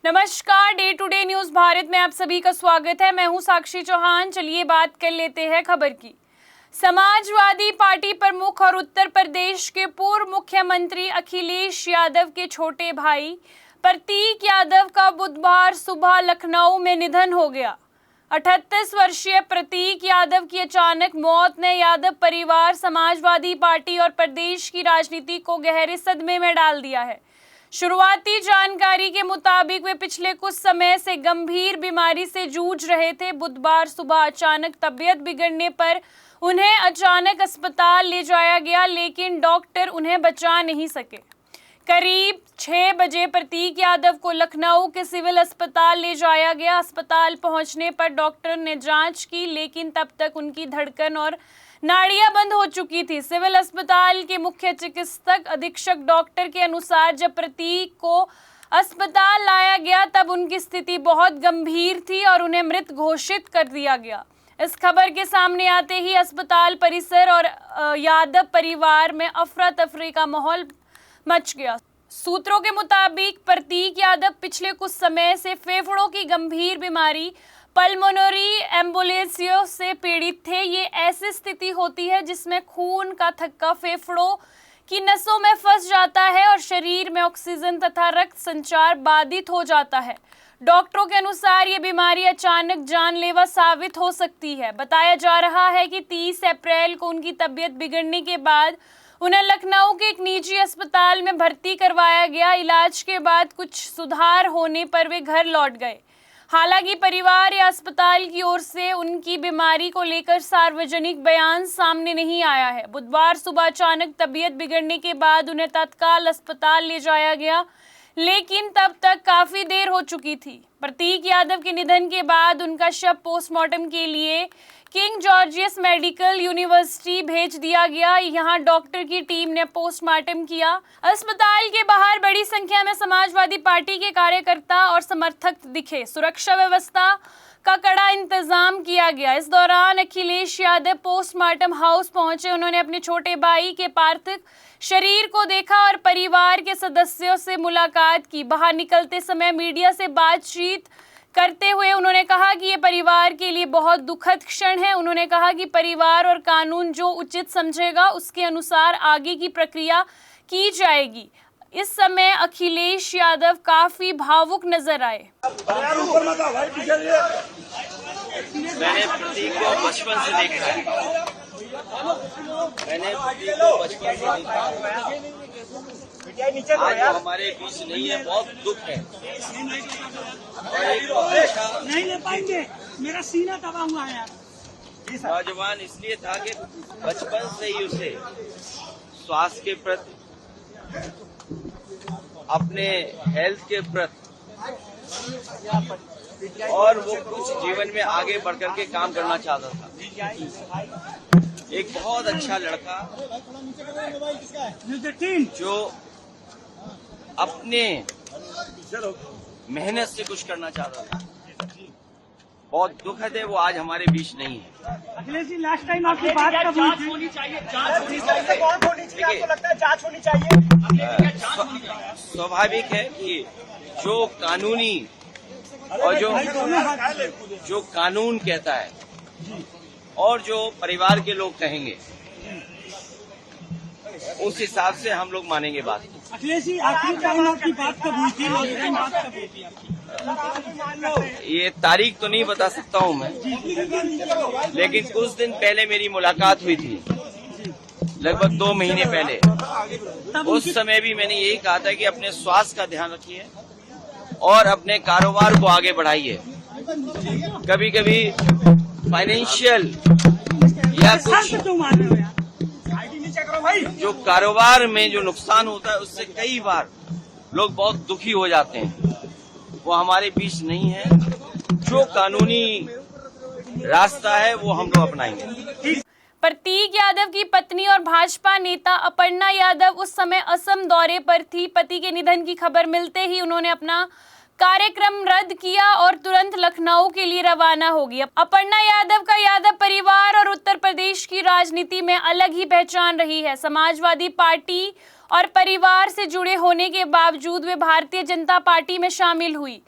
नमस्कार, day to day news Bharat में आप सभी का स्वागत है। मैं हूं साक्षी चौहान। चलिए बात कर लेते हैं खबर की। समाजवादी पार्टी प्रमुख और उत्तर प्रदेश के पूर्व मुख्यमंत्री अखिलेश यादव के छोटे भाई प्रतीक यादव का बुधवार सुबह लखनऊ में निधन हो गया। 38 वर्षीय प्रतीक यादव की अचानक मौत ने यादव परिवार, समाजवादी पार्टी और प्रदेश की राजनीति को गहरे सदमे में डाल दिया है। शुरुआती जानकारी के मुताबिक वे पिछले कुछ समय से गंभीर बीमारी से जूझ रहे थे। बुधवार सुबह अचानक तबीयत बिगड़ने पर उन्हें अचानक अस्पताल ले जाया गया, लेकिन डॉक्टर उन्हें बचा नहीं सके। करीब 6 बजे प्रतीक यादव को लखनऊ के सिविल अस्पताल ले जाया गया। अस्पताल पहुंचने पर डॉक्टर ने जांच की, लेकिन तब तक उनकी धड़कन और नाड़ियां बंद हो चुकी थी। सिविल अस्पताल के मुख्य चिकित्सक अधीक्षक डॉक्टर के अनुसार जब प्रतीक को अस्पताल लाया गया तब उनकी स्थिति बहुत गंभीर थी और उन्हें मृत घोषित कर दिया गया। इस खबर के सामने आते ही अस्पताल परिसर और यादव परिवार में अफरा तफरी का माहौल मच गया। सूत्रों के मुताबिक प्रतीक यादव पिछले कुछ समय से फेफड़ों की गंभीर बीमारी पल्मोनरी एम्बोलिसियो से पीड़ित थे। ये ऐसी स्थिति होती है जिसमें खून का थक्का फेफड़ों की नसों में फंस जाता है और शरीर में ऑक्सीजन तथा रक्त संचार बाधित हो जाता है। डॉक्टरों के अनुसार ये बीमारी अचानक जानलेवा साबित हो सकती है। बताया जा रहा है कि 30 अप्रैल को उनकी तबीयत बिगड़ने के बाद उन्हें लखनऊ के एक निजी अस्पताल में भर्ती करवाया गया। इलाज के बाद कुछ सुधार होने पर वे घर लौट गए। हालांकि परिवार या अस्पताल की ओर से उनकी बीमारी को लेकर सार्वजनिक बयान सामने नहीं आया है। बुधवार सुबह अचानक तबीयत बिगड़ने के बाद उन्हें तत्काल अस्पताल ले जाया गया, लेकिन तब तक काफी देर हो चुकी थी। प्रतीक यादव के निधन के बाद उनका शव पोस्टमार्टम के लिए किंग जॉर्जियस मेडिकल यूनिवर्सिटी भेज दिया गया। यहां डॉक्टर की टीम ने पोस्टमार्टम किया। अस्पताल के बाहर बड़ी संख्या में समाजवादी पार्टी के कार्यकर्ता और समर्थक दिखे। सुरक्षा व्यवस्था का कड़ा इंतजाम किया गया। इस दौरान अखिलेश यादव पोस्टमार्टम हाउस पहुंचे। उन्होंने अपने छोटे भाई के पार्थिव शरीर को देखा और परिवार के सदस्यों से मुलाकात की। बाहर निकलते समय मीडिया से बातचीत करते हुए उन्होंने कहा कि ये परिवार के लिए बहुत दुखद क्षण है। उन्होंने कहा कि परिवार और कानून जो उचित समझेगा उसके अनुसार आगे की प्रक्रिया की जाएगी। इस समय अखिलेश यादव काफी भावुक नजर आए। मैंने प्रतीक को बचपन से देखा है। आज वो हमारे बीच नहीं है, बहुत दुख है। नहीं ले पाएंगे, मेरा सीना दबा हुआ है। नौजवान इसलिए था कि बचपन से ही उसे स्वास्थ्य के प्रति, अपने हेल्थ के प्रति और वो कुछ जीवन में आगे बढ़कर के काम करना चाहता था। एक बहुत अच्छा लड़का जो अपने मेहनत से कुछ करना चाहता था। बहुत दुखद है वो आज हमारे बीच नहीं है। अखिलेश जी, लास्ट टाइम आपकी बात कब होनी चाहिए? आपको लगता है जांच होनी चाहिए? स्वाभाविक है कि जो कानूनी और जो कानून कहता है और जो परिवार के लोग कहेंगे उस हिसाब से हम लोग मानेंगे बात। अखिलेश जी, आखिरी टाइम आपकी बात कब हुई थी? ये तारीख तो नहीं बता सकता हूँ मैं, लेकिन कुछ दिन पहले मेरी मुलाकात हुई थी, लगभग 2 महीने पहले। उस समय भी मैंने यही कहा था कि अपने स्वास्थ्य का ध्यान रखिए और अपने कारोबार को आगे बढ़ाइए। कभी कभी फाइनेंशियल या कुछ जो कारोबार में जो नुकसान होता है उससे कई बार लोग बहुत दुखी हो जाते हैं। वो हमारे बीच नहीं है। जो कानूनी रास्ता है वो हम लोग अपनाएंगे। प्रतीक यादव की पत्नी और भाजपा नेता अपर्णा यादव उस समय असम दौरे पर थी। पति के निधन की खबर मिलते ही उन्होंने अपना कार्यक्रम रद्द किया और तुरंत लखनऊ के लिए रवाना हो गई। अपर्णा यादव का यादव परिवार और उत्तर प्रदेश की राजनीति में अलग ही पहचान रही है। समाजवादी पार्टी और परिवार से जुड़े होने के बावजूद वे भारतीय जनता पार्टी में शामिल हुई।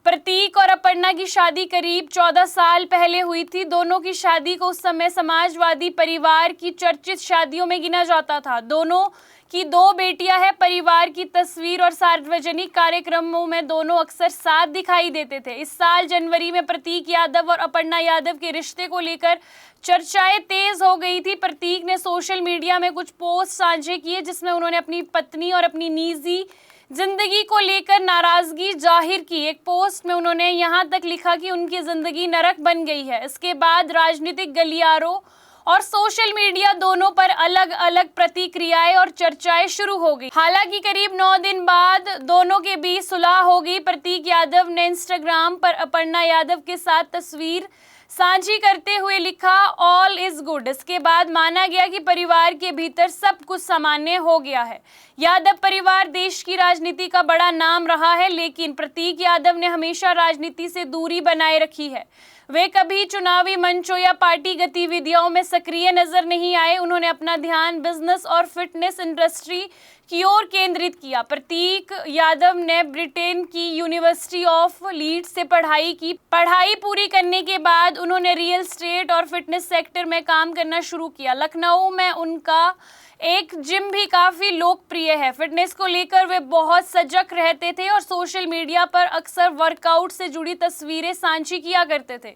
प्रतीक और अपर्णा की शादी करीब 14 साल पहले हुई थी। दोनों की शादी को उस समय समाजवादी परिवार की चर्चित शादियों में गिना जाता था। दोनों की 2 बेटियां हैं। परिवार की तस्वीर और सार्वजनिक कार्यक्रमों में दोनों अक्सर साथ दिखाई देते थे। इस साल जनवरी में प्रतीक यादव और अपर्णा यादव के रिश्ते को लेकर चर्चाएं तेज हो गई थी। प्रतीक ने सोशल मीडिया में कुछ पोस्ट साझे किए जिसमें उन्होंने अपनी पत्नी और अपनी निजी जिंदगी को लेकर नाराजगी जाहिर की। एक पोस्ट में उन्होंने यहां तक लिखा कि उनकी जिंदगी नरक बन गई है। इसके बाद राजनीतिक गलियारों और सोशल मीडिया दोनों पर अलग अलग प्रतिक्रियाएं और चर्चाएं शुरू हो गई। हालांकि करीब 9 दिन बाद दोनों के बीच सुलह हो गई। प्रतीक यादव ने इंस्टाग्राम पर अपर्णा यादव के साथ तस्वीर साझी करते हुए लिखा ऑल इज गुड। इसके बाद माना गया कि परिवार के भीतर सब कुछ सामान्य हो गया है। यादव परिवार देश की राजनीति का बड़ा नाम रहा है, लेकिन प्रतीक यादव ने हमेशा राजनीति से दूरी बनाए रखी है। वे कभी चुनावी मंचों या पार्टी गतिविधियों में सक्रिय नजर नहीं आए। उन्होंने अपना ध्यान बिजनेस और फिटनेस इंडस्ट्री की ओर केंद्रित किया। प्रतीक यादव ने ब्रिटेन की यूनिवर्सिटी ऑफ लीड्स से पढ़ाई की। पढ़ाई पूरी करने के बाद उन्होंने रियल एस्टेट और फिटनेस सेक्टर में काम करना शुरू किया। लखनऊ में उनका एक जिम भी काफी लोकप्रिय है। फिटनेस को लेकर वे बहुत सजग रहते थे और सोशल मीडिया पर अक्सर वर्कआउट से जुड़ी तस्वीरें साझी किया करते थे।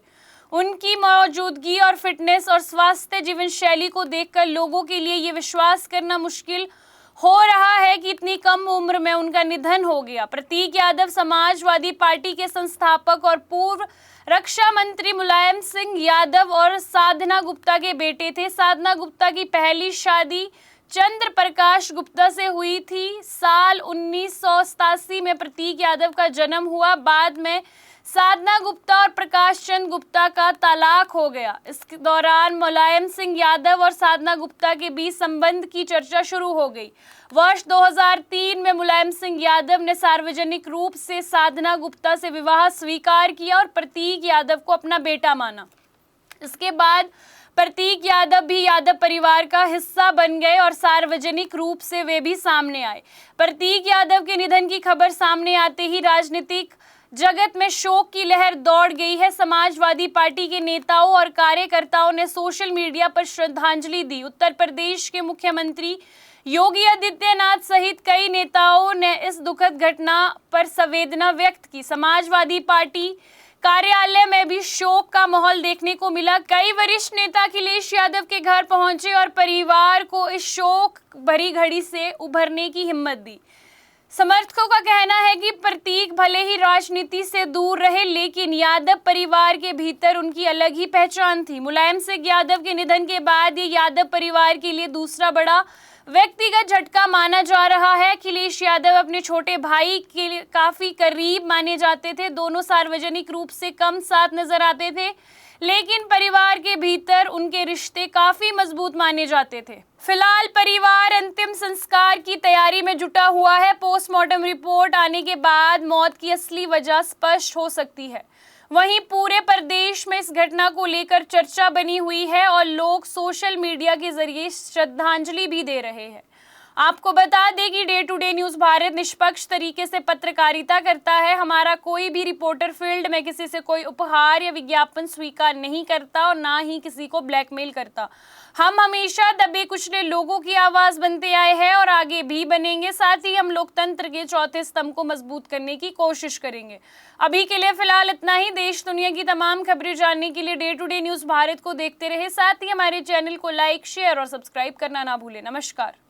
उनकी मौजूदगी और फिटनेस और स्वास्थ्य जीवन शैली को देखकर लोगों के लिए ये विश्वास करना मुश्किल हो रहा है कि इतनी कम उम्र में उनका निधन हो गया। प्रतीक यादव समाजवादी पार्टी के संस्थापक और पूर्व रक्षा मंत्री मुलायम सिंह यादव और साधना गुप्ता के बेटे थे। साधना गुप्ता की पहली शादी चंद्र प्रकाश गुप्ता से हुई थी। साल 1987 में प्रतीक यादव का जन्म हुआ। बाद में साधना गुप्ता और प्रकाश चंद्र गुप्ता का तलाक हो गया। इस दौरान मुलायम सिंह यादव और साधना गुप्ता के बीच संबंध की चर्चा शुरू हो गई। वर्ष 2003 में मुलायम सिंह यादव ने सार्वजनिक रूप से साधना गुप्ता से विवाह स्वीकार किया और प्रतीक यादव को अपना बेटा माना। इसके बाद प्रतीक यादव भी यादव परिवार का हिस्सा बन गए और सार्वजनिक रूप से वे भी सामने आए। प्रतीक यादव के निधन की खबर सामने आते ही राजनीतिक जगत में शोक की लहर दौड़ गई है। समाजवादी पार्टी के नेताओं और कार्यकर्ताओं ने सोशल मीडिया पर श्रद्धांजलि दी। उत्तर प्रदेश के मुख्यमंत्री योगी आदित्यनाथ सहित कई नेताओं ने इस दुखद घटना पर संवेदना व्यक्त की। समाजवादी पार्टी कार्यालय में भी शोक का माहौल देखने को मिला। कई वरिष्ठ नेता अखिलेश यादव के घर पहुंचे और परिवार को इस शोक भरी घड़ी से उभरने की हिम्मत दी। समर्थकों का कहना है कि प्रतीक भले ही राजनीति से दूर रहे, लेकिन यादव परिवार के भीतर उनकी अलग ही पहचान थी। मुलायम सिंह यादव के निधन के बाद ये यादव परिवार के लिए दूसरा बड़ा व्यक्तिगत झटका माना जा रहा है। अखिलेश यादव अपने छोटे भाई के लिए काफी करीब माने जाते थे। दोनों सार्वजनिक रूप से कम साथ नजर आते थे, लेकिन परिवार के भीतर उनके रिश्ते काफी मजबूत माने जाते थे। फिलहाल परिवार अंतिम संस्कार की तैयारी में जुटा हुआ है। पोस्टमार्टम रिपोर्ट आने के बाद मौत की असली वजह स्पष्ट हो सकती है। वहीं पूरे प्रदेश में इस घटना को लेकर चर्चा बनी हुई है और लोग सोशल मीडिया के जरिए श्रद्धांजलि भी दे रहे हैं। आपको बता दें कि day to day news Bharat निष्पक्ष तरीके से पत्रकारिता करता है। हमारा कोई भी रिपोर्टर फील्ड में किसी से कोई उपहार या विज्ञापन स्वीकार नहीं करता और ना ही किसी को ब्लैकमेल करता। हम हमेशा दबे कुचले लोगों की आवाज़ बनते आए हैं और आगे भी बनेंगे। साथ ही हम लोकतंत्र के चौथे स्तंभ को मजबूत करने की कोशिश करेंगे। अभी के लिए फिलहाल इतना ही। देश दुनिया की तमाम खबरें जानने के लिए day to day news Bharat को देखते रहे। साथ ही हमारे चैनल को लाइक, शेयर और सब्सक्राइब करना ना भूलें। नमस्कार।